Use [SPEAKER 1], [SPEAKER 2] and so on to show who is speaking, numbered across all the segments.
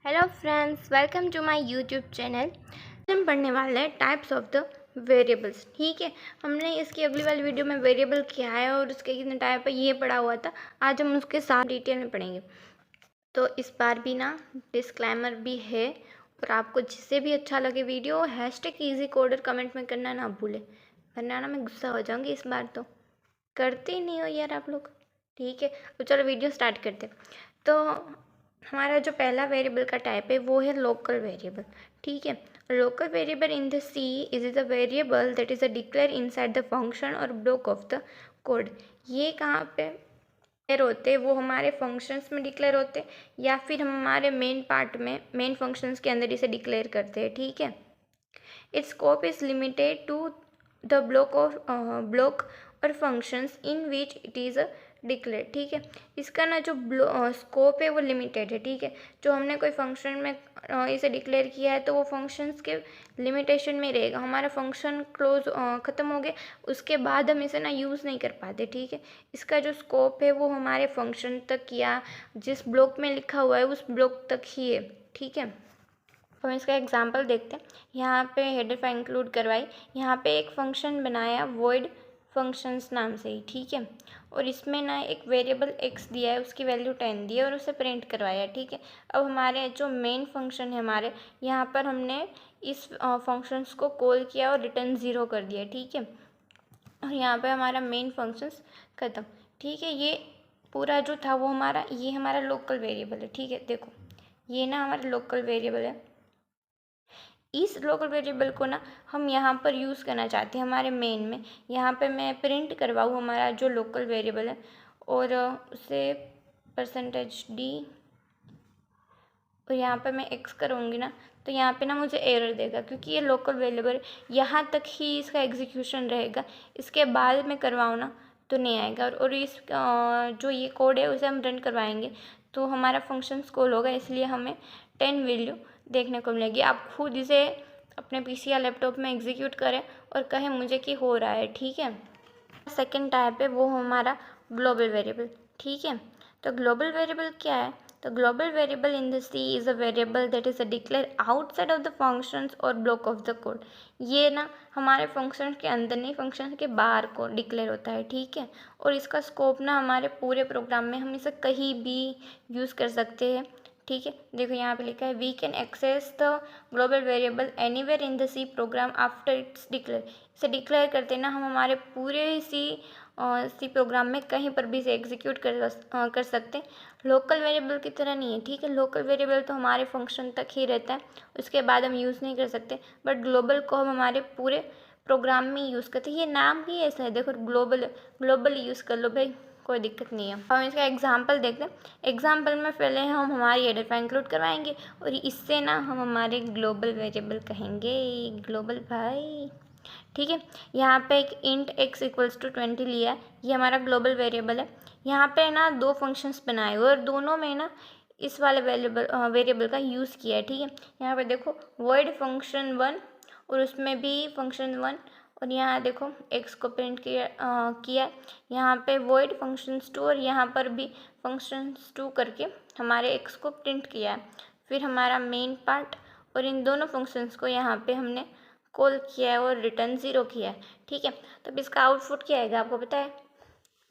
[SPEAKER 1] Hello friends, welcome to my YouTube channel. हम पढ़ने वाले हैं टाइप्स ऑफ द वेरिएबल्स। ठीक है, हमने इसकी अगली वाली वीडियो में वेरिएबल क्या है और उसके कितने टाइप है ये पढ़ा हुआ था। आज हम उसके साथ डिटेल में पढ़ेंगे। तो इस बार भी ना डिस्क्लेमर भी है, और आपको जिससे भी अच्छा लगे वीडियो #easy कोडर कमेंट में करना ना भूले, वरना ना मैं गुस्सा हो जाऊँगी। इस बार तो करते ही नहीं हो यार आप लोग। ठीक है, तो चलो वीडियो स्टार्ट करते। तो हमारा जो पहला वेरिएबल का टाइप है वो है लोकल वेरिएबल। ठीक है, local variable in the C is a variable that is a declare inside the function और ब्लॉक ऑफ द कोड। ये कहाँ पे डिक्लेयर होते हैं? वो हमारे फंक्शंस में डिक्लेयर होते हैं या फिर हम हमारे मेन पार्ट में मेन फंक्शंस के अंदर इसे डिक्लेयर करते हैं। ठीक है, its scope is limited to the block और functions in which it is declare. ठीक है, इसका ना जो स्कोप है वो लिमिटेड है। ठीक है, जो हमने कोई फंक्शन में इसे डिक्लेयर किया है तो वो फंक्शंस के लिमिटेशन में रहेगा। हमारा फंक्शन क्लोज ख़त्म हो गया, उसके बाद हम इसे ना यूज़ नहीं कर पाते। ठीक है, इसका जो स्कोप है वो हमारे फंक्शन तक या जिस ब्लॉक में लिखा हुआ है उस ब्लॉक तक ही है। ठीक है, तो हम इसका एग्जांपल देखते हैं। यहाँ पे हेडर फाइल इंक्लूड करवाई, यहाँ पे एक फंक्शन बनाया वॉइड फंक्शंस नाम से ही। ठीक है, और इसमें ना एक वेरिएबल x दिया है, उसकी वैल्यू 10 दी है और उसे प्रिंट करवाया। ठीक है, अब हमारे जो मेन फंक्शन है हमारे यहाँ पर हमने इस फंक्शंस को कॉल किया और रिटर्न 0 कर दिया। ठीक है, और यहाँ पे हमारा मेन फंक्शंस ख़त्म। ठीक है, ये पूरा जो था वो ये हमारा लोकल वेरिएबल है। ठीक है, देखो ये ना हमारा लोकल वेरिएबल है। इस लोकल वेरिएबल को ना हम यहाँ पर यूज़ करना चाहते हैं हमारे मेन में। यहाँ पे मैं प्रिंट करवाऊँ हमारा जो लोकल वेरिएबल है और उसे %d और यहाँ पे मैं x करूँगी ना, तो यहाँ पे ना मुझे एरर देगा क्योंकि ये लोकल वेरिएबल यहाँ तक ही इसका एग्जीक्यूशन रहेगा। इसके बाद में करवाऊँ ना तो नहीं आएगा। और इस जो ये कोड है उसे हम रन करवाएंगे तो हमारा फंक्शंस कॉल होगा, इसलिए हमें 10 वैल्यू देखने को मिलेगी। आप खुद इसे अपने पीसी या लैपटॉप में एग्जीक्यूट करें और कहें मुझे कि हो रहा है। ठीक है, सेकेंड टाइप है वो हमारा ग्लोबल वेरिएबल। ठीक है, तो ग्लोबल वेरिएबल क्या है? तो global variable in the C is a variable that is a declare outside of the functions और ब्लॉक ऑफ द कोड। ये ना हमारे फंक्शन के अंदर नहीं, फंक्शन के बाहर को डिक्लेयर होता है। ठीक है, और इसका स्कोप ना हमारे पूरे प्रोग्राम में हम इसे कहीं भी यूज़ कर सकते हैं। ठीक है, देखो यहाँ पे लिखा है we can access the global variable anywhere in the C program after it's declare. इसे डिक्लेयर करते ना हम हमारे पूरे सी प्रोग्राम में कहीं पर भी इसे एग्जीक्यूट कर सकते हैं। लोकल वेरिएबल की तरह नहीं है। ठीक है, लोकल वेरिएबल तो हमारे फंक्शन तक ही रहता है, उसके बाद हम यूज़ नहीं कर सकते। बट ग्लोबल को हम हमारे पूरे प्रोग्राम में यूज़ करते हैं। ये नाम ही ऐसा है, देखो ग्लोबल, ग्लोबल यूज़ कर लो भाई, कोई दिक्कत नहीं है। हम इसका एग्जाम्पल देखते हैं। एग्जाम्पल में पहले हम हमारी हेडर फाइल इंक्लूड करवाएंगे और इससे ना हम हमारे ग्लोबल वेरिएबल कहेंगे ग्लोबल भाई। ठीक है, यहाँ पे एक इंट x इक्वल्स टू 20 लिया है, ये हमारा ग्लोबल वेरिएबल है। यहाँ पे ना दो फंक्शंस बनाए हुए और दोनों में ना इस वाले वेरिएबल का यूज़ किया है। ठीक है, यहाँ पे देखो वॉइड फंक्शन 1 और उसमें भी फंक्शन 1, और यहाँ देखो x को प्रिंट किया यहाँ पे वॉइड फंक्शंस 2 और यहाँ पर भी फंक्शंस 2 करके हमारे x को प्रिंट किया है। फिर हमारा मेन पार्ट और इन दोनों फंक्शंस को यहाँ पे हमने कॉल किया है और रिटर्न 0 किया है। ठीक है, तो अब इसका आउटपुट क्या आएगा आपको पता है?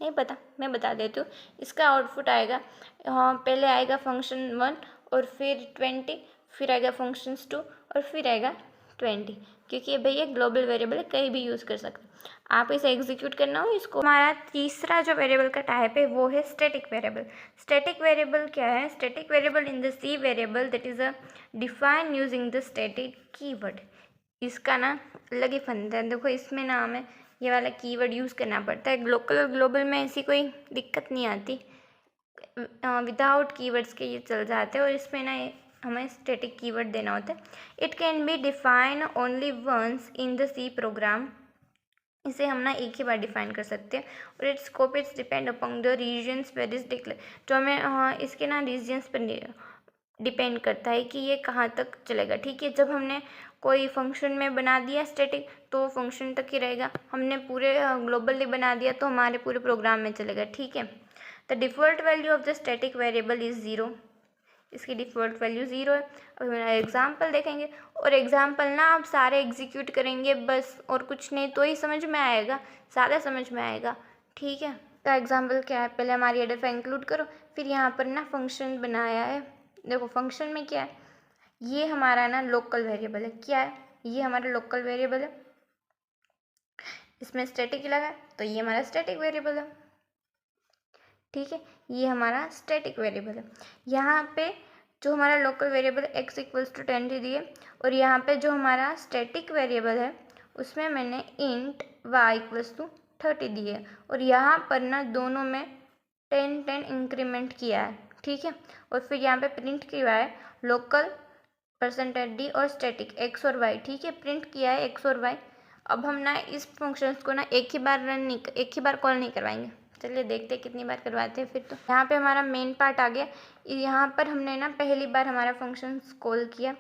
[SPEAKER 1] नहीं पता, मैं बता देती हूँ। इसका आउटपुट आएगा पहले आएगा फंक्शन 1 और फिर 20, फिर आएगा फंक्शंस 2 और फिर आएगा 20, क्योंकि भाई ये ग्लोबल वेरिएबल है, कहीं भी यूज़ कर सकते हैं। आप इसे एग्जीक्यूट करना हो इसको। हमारा तीसरा जो वेरिएबल का टाइप है वो है स्टैटिक वेरिएबल। स्टैटिक वेरिएबल क्या है? Static variable in the C variable that is a define using the static keyword. इसका ना अलग ही फंदा है। देखो इसमें ना हमें ये वाला कीवर्ड यूज़ करना पड़ता है। लोकल और ग्लोबल में ऐसी कोई दिक्कत नहीं आती, विदाउट कीवर्ड्स के ये चल जाते हैं। और इसमें ना हमें स्टैटिक कीवर्ड देना होता है। It can be define only once in the C program. इसे हम ना एक ही बार डिफाइन कर सकते हैं। और it's scope it's depend upon the regions where is declare. जो हमें इसके ना रीजन्स पर डिपेंड करता है कि ये कहाँ तक चलेगा। ठीक है, जब हमने कोई फंक्शन में बना दिया स्टैटिक तो फंक्शन तक ही रहेगा। हमने पूरे ग्लोबली बना दिया तो हमारे पूरे प्रोग्राम में चलेगा। ठीक है, the default value of the static variable is 0। इसकी डिफ़ॉल्ट वैल्यू 0 है। अब मेरा एग्जाम्पल देखेंगे, और एग्जाम्पल ना आप सारे एग्जीक्यूट करेंगे बस, और कुछ नहीं, तो ही समझ में आएगा, ज़्यादा समझ में आएगा, ठीक है। तो एग्जाम्पल क्या है, पहले हमारी हेडर फाइल इंक्लूड करो, फिर यहाँ पर ना फंक्शन बनाया है। देखो फंक्शन में क्या है, ये हमारा ना लोकल वेरिएबल है। क्या है, ये हमारा लोकल वेरिएबल है, इसमें स्टैटिक लगा है तो ये हमारा स्टैटिक वेरिएबल है, ठीक है। ये हमारा स्टैटिक वेरिएबल है। यहाँ पे जो हमारा local variable x equals to 10 दिए, और यहाँ पे जो हमारा स्टैटिक वेरिएबल है उसमें मैंने इंट y इक्वल्स टू 30 दिए, और यहाँ पर ना दोनों में 10 इंक्रीमेंट किया है, ठीक है। और फिर यहाँ पे प्रिंट किया है लोकल %d और स्टैटिक x और y, ठीक है, प्रिंट किया है x और y। अब हम ना इस फंक्शंस को ना एक ही बार कॉल नहीं करवाएंगे। चलिए देखते हैं कितनी बार करवाते हैं फिर। तो यहाँ पे हमारा मेन पार्ट आ गया। यहाँ पर हमने ना पहली बार हमारा फंक्शंस कॉल किया,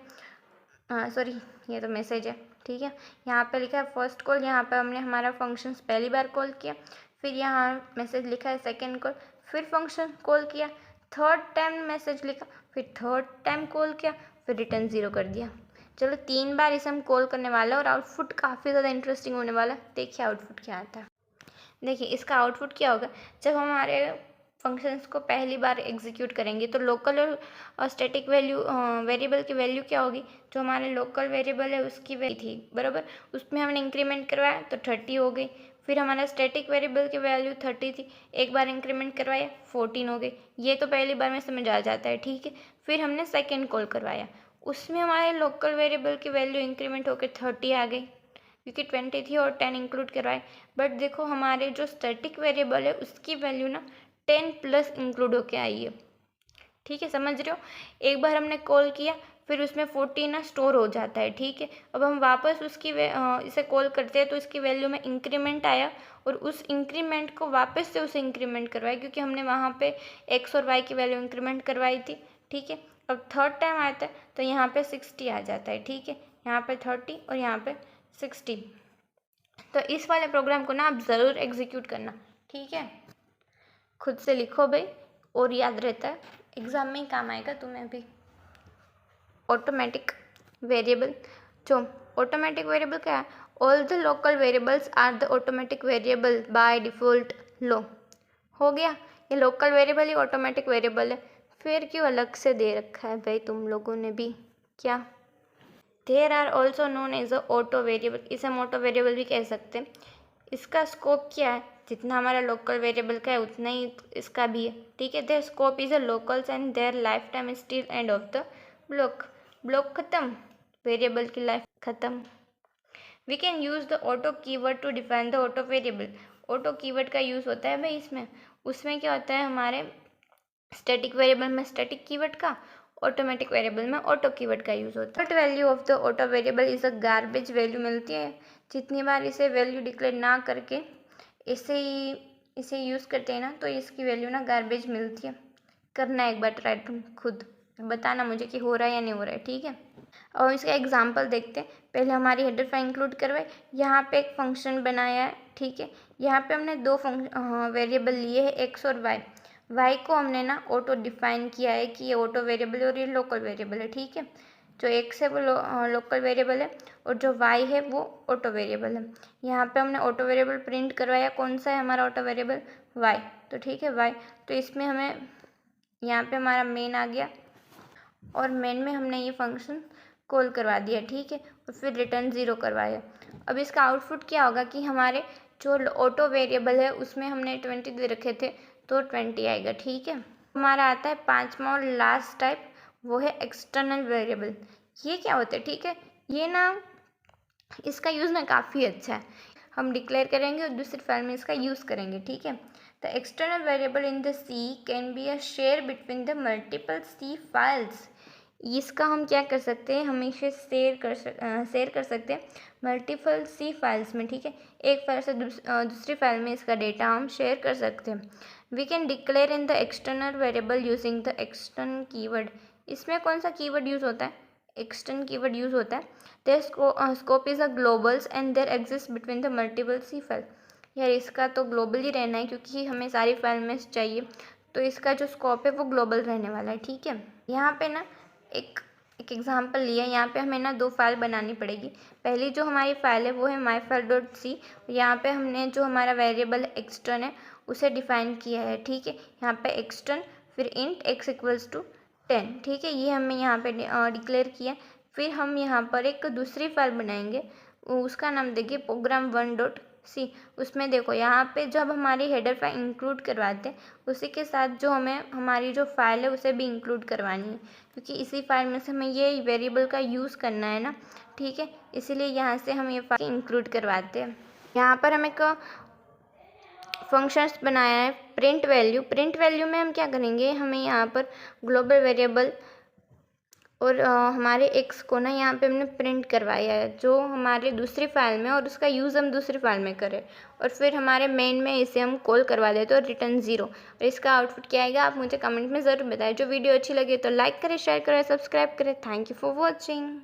[SPEAKER 1] सॉरी ये तो मैसेज है, ठीक है। यहाँ पे लिखा है फर्स्ट कॉल, यहाँ पे हमने हमारा फंक्शंस पहली बार कॉल किया, फिर यहाँ मैसेज लिखा है सेकेंड कॉल, फिर फंक्शन कॉल किया, थर्ड टाइम मैसेज लिखा, फिर थर्ड टाइम कॉल किया, फिर रिटर्न 0 कर दिया। चलो 3 बार इसे हम कॉल करने वाले हैं, और आउटपुट काफ़ी ज़्यादा इंटरेस्टिंग होने वाला है। देखिए आउटपुट क्या आता है। देखिए इसका आउटपुट क्या होगा, जब हमारे फंक्शंस को पहली बार एग्जीक्यूट करेंगे तो लोकल और स्टैटिक वेरिएबल की वैल्यू क्या होगी, जो हमारे लोकल वेरिएबल है उसकी वैल्यू थी, बराबर, उसमें हमने इंक्रीमेंट करवाया तो 30 हो गई। फिर हमारा स्टैटिक वेरिएबल की वैल्यू 30 थी, एक बार इंक्रीमेंट करवाया 14 हो गई। ये तो पहली बार में समझ आ जाता है, ठीक है। फिर हमने सेकेंड कॉल करवाया, उसमें हमारे लोकल वेरिएबल की वैल्यू इंक्रीमेंट होकर 30 आ गई, क्योंकि 20 थी और 10 इंक्लूड करवाए। बट देखो हमारे जो स्टैटिक वेरिएबल है उसकी वैल्यू ना 10 प्लस इंक्लूड होके आई है, ठीक है, समझ रहे हो। एक बार हमने कॉल किया, फिर उसमें 14 ना स्टोर हो जाता है, ठीक है। अब हम वापस उसकी इसे कॉल करते हैं तो इसकी वैल्यू में इंक्रीमेंट आया, और उस इंक्रीमेंट को वापस से उसे इंक्रीमेंट करवाया, क्योंकि हमने वहाँ पे x और y की वैल्यू इंक्रीमेंट करवाई थी, ठीक है। अब थर्ड टाइम आता है तो यहाँ पे 60 आ जाता है, ठीक है, यहाँ पे 30 और यहाँ पे 60। तो इस वाले प्रोग्राम को ना आप ज़रूर एग्जीक्यूट करना, ठीक है, खुद से लिखो भाई, और याद रहता है, एग्ज़ाम में ही काम आएगा तुम्हें भी। ऑटोमेटिक वेरिएबल, जो ऑटोमेटिक वेरिएबल क्या है, all the local variables are the automatic variable by default लो। हो गया, ये लोकल वेरिएबल ही ऑटोमेटिक वेरिएबल है, फिर क्यों अलग से दे रखा है भाई तुम लोगों ने भी क्या। There are also known as a auto variable, इसे हम ऑटो वेरिएबल भी कह सकते हैं। इसका स्कोप क्या है, जितना हमारा लोकल वेरिएबल का है उतना ही इसका भी है, ठीक है। Their scope is a locals and their life time is till end of the block खत्म, वेरिएबल की लाइफ खत्म। We can use the auto keyword to define the auto variable, auto keyword का यूज़ होता है भाई इसमें। उसमें क्या होता है, हमारे स्टैटिक वेरिएबल में स्टैटिक कीवर्ड का, ऑटोमेटिक वेरिएबल में ऑटो कीवर्ड का यूज़ होता है। Default value of the auto variable is a garbage value मिलती है, जितनी बार इसे वैल्यू डिक्लेयर ना करके इसे यूज़ करते हैं ना, तो इसकी वैल्यू ना गार्बेज मिलती है। करना एक बार ट्राई, तुम खुद बताना मुझे कि हो रहा है या नहीं हो रहा है, ठीक है। और इसका एग्जांपल देखते हैं। पहले हमारी हेडर फाइल इंक्लूड करवाए, यहाँ पे एक फंक्शन बनाया है, ठीक है। यहाँ पे हमने दो वेरिएबल लिए हैं, x और y को हमने ना ऑटो डिफाइन किया है कि ये ऑटो वेरिएबल है और ये लोकल वेरिएबल है, ठीक है। जो x है वो लोकल वेरिएबल है, और जो y है वो ऑटो वेरिएबल है। यहाँ पे हमने ऑटो वेरिएबल प्रिंट करवाया, कौन सा है हमारा ऑटो वेरिएबल, y, तो ठीक है y। तो इसमें हमें यहाँ पे हमारा मेन आ गया, और मेन में हमने ये फंक्शन कॉल करवा दिया, ठीक है, और फिर रिटर्न 0 करवाया। अब इसका आउटपुट क्या होगा कि हमारे जो ऑटो वेरिएबल है उसमें हमने 20 दे रखे थे, तो 20 आएगा, ठीक है। हमारा आता है पांचवा और लास्ट टाइप, वो है एक्सटर्नल वेरिएबल। ये क्या होता है, ठीक है, ये ना इसका यूज़ ना काफ़ी अच्छा है, हम डिक्लेयर करेंगे और दूसरी फाइल में इसका यूज़ करेंगे, ठीक है। The external variable in the C can be a share between the multiple C files. इसका हम क्या कर सकते हैं, हम इसे शेयर कर सकते हैं मल्टीपल सी फाइल्स में, ठीक है। एक फाइल से दूसरी फाइल में इसका डेटा हम शेयर कर सकते हैं। We can declare in the external variable using the extern keyword. इसमें कौन सा कीवर्ड यूज़ होता है, एक्सटर्न कीवर्ड यूज़ होता है। Their scope is a globals and their exist between the multiple C file. यार इसका तो ग्लोबल ही रहना है, क्योंकि हमें सारी फाइल में चाहिए, तो इसका जो स्कोप है वो ग्लोबल रहने वाला है, ठीक है। यहाँ पे ना एक एग्जांपल लिया, यहाँ पे हमें ना 2 फाइल बनानी पड़ेगी। पहली जो हमारी फाइल है वो है myfile.c। यहाँ पे हमने जो हमारा वेरिएबल एक्सटर्न है उसे डिफाइन किया है, ठीक है। यहाँ पे एक्सटर्न फिर इंट x इक्वल्स टू 10, ठीक है, ये हमने यहाँ पे डिक्लेयर किया। फिर हम यहाँ पर एक दूसरी फाइल बनाएंगे, उसका नाम देखिए program1.c। उसमें देखो यहाँ पे जब हमारी हेडर फाइल इंक्लूड करवाते हैं उसी के साथ जो हमें हमारी जो फाइल है उसे भी इंक्लूड करवानी है, क्योंकि इसी फाइल में से हमें ये वेरिएबल का यूज़ करना है ना, ठीक है। इसीलिए यहाँ से हम ये फाइल इंक्लूड करवाते हैं। यहाँ पर हमें फंक्शंस बनाया है प्रिंट वैल्यू में हम क्या करेंगे, हमें यहाँ पर ग्लोबल वेरिएबल और हमारे एक्स को ना यहाँ पे हमने प्रिंट करवाया है जो हमारे दूसरी फाइल में, और उसका यूज़ हम दूसरी फाइल में करें, और फिर हमारे मेन में इसे हम कॉल करवा देते और रिटर्न 0। और इसका आउटपुट क्या आएगा आप मुझे कमेंट में ज़रूर बताएं। जो वीडियो अच्छी लगे तो लाइक करें, शेयर करें, सब्सक्राइब करें। Thank you for watching.